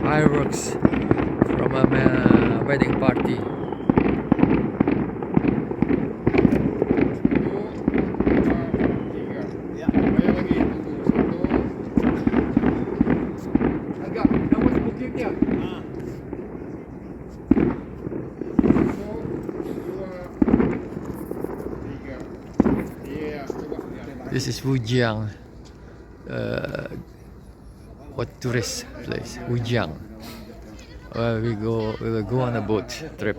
fireworks from a wedding party. This is Wujiang, what tourist place? Wujiang. We will go on a boat trip.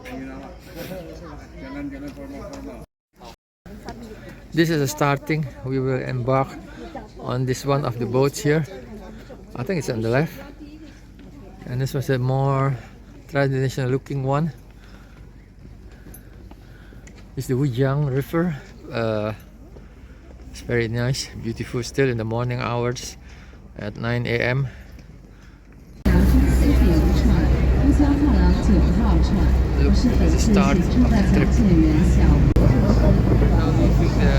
This is a starting. We will embark on this one of the boats here. I think it's on the left. And this was a more traditional looking one. It's the Wujiang River. It's very nice, beautiful still in the morning hours at 9 a.m. Look at the start of the trip. Now leaving the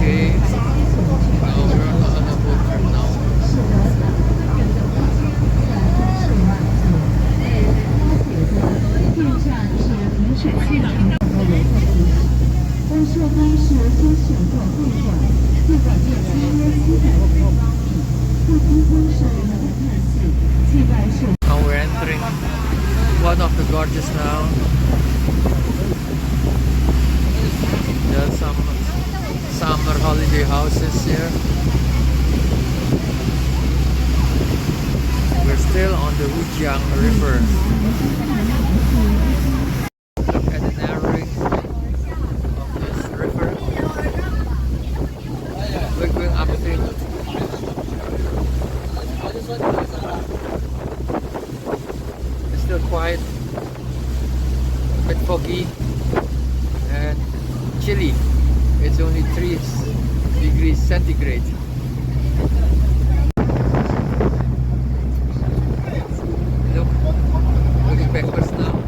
cave. Now we're on a boat trip now. Now we're entering one of the gorges now. There are some summer holiday houses here. We're still on the Wujiang River. Look at the narrowing of this river. We're going upstream. It's still quiet, a bit foggy and chilly. It's only 3 degrees centigrade. Look, looking backwards now.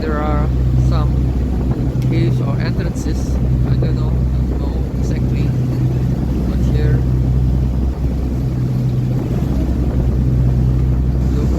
There are some caves or entrances. I don't know exactly, but here, look.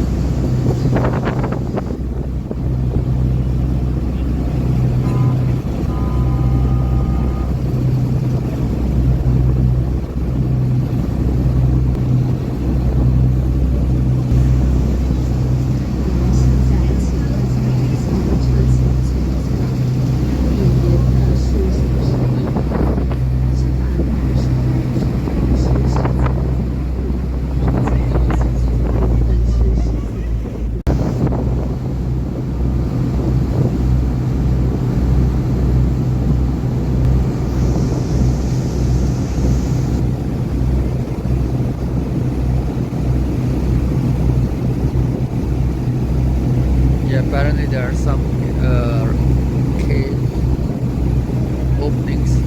Apparently there are some cave openings.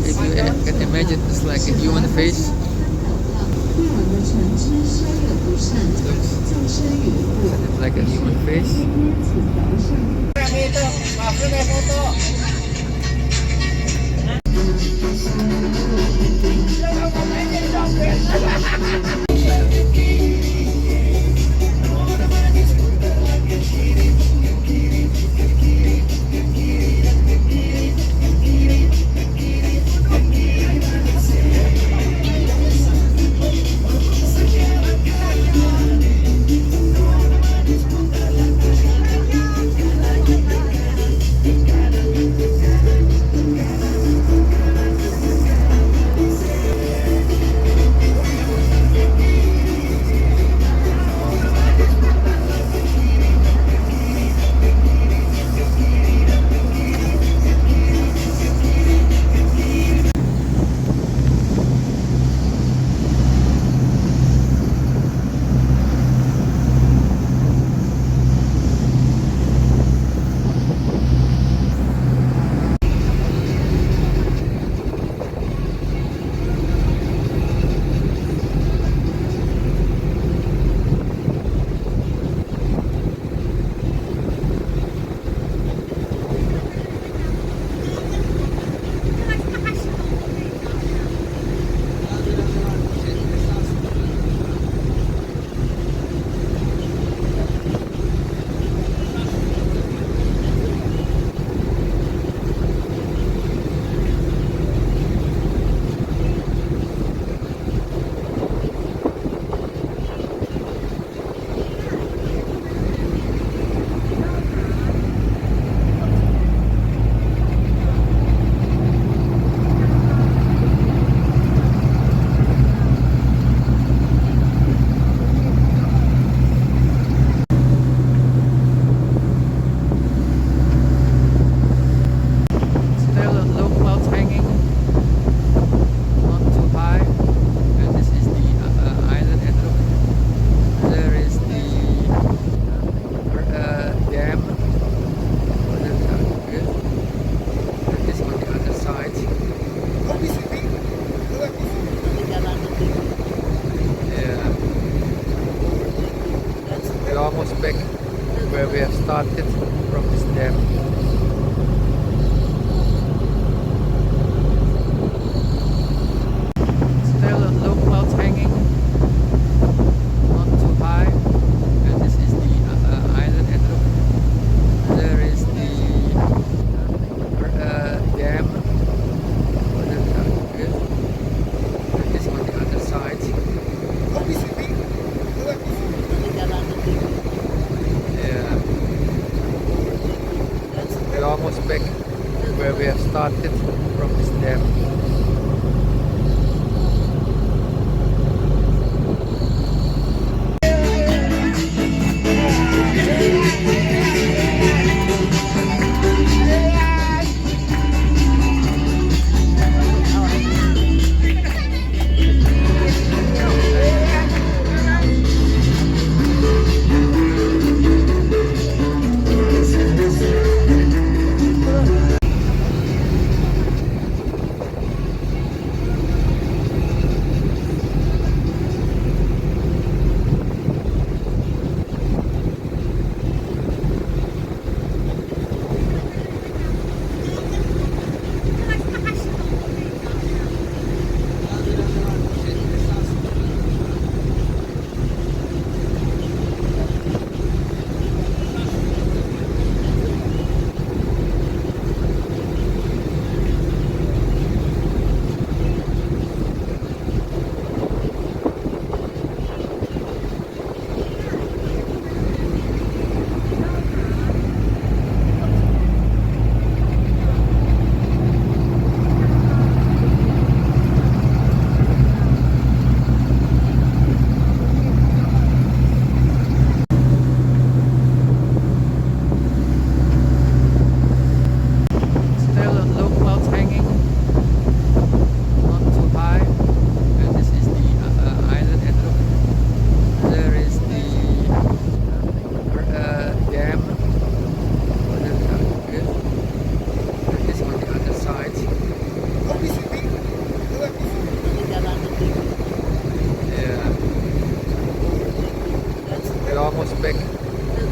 If you can imagine, it's like a human face. like a human face. Back where we have started from this dam. Still low clouds hanging, not too high, and this is the island entrance. There is the dam, and this on the other side. We're almost back where we have started from this dam.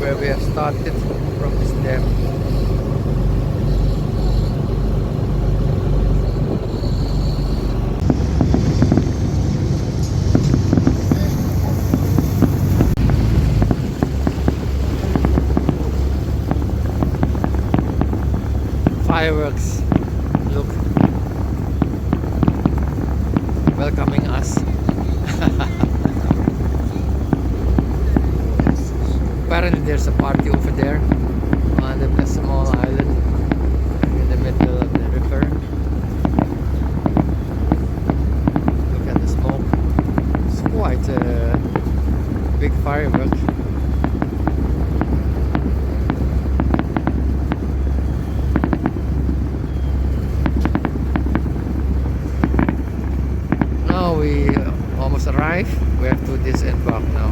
where we have started from this dam. Fireworks, look, welcoming us. Apparently there's a party over there on a small island in the middle of the river. Look at the smoke. It's quite a big firework. Now we almost arrived. We have to disembark now.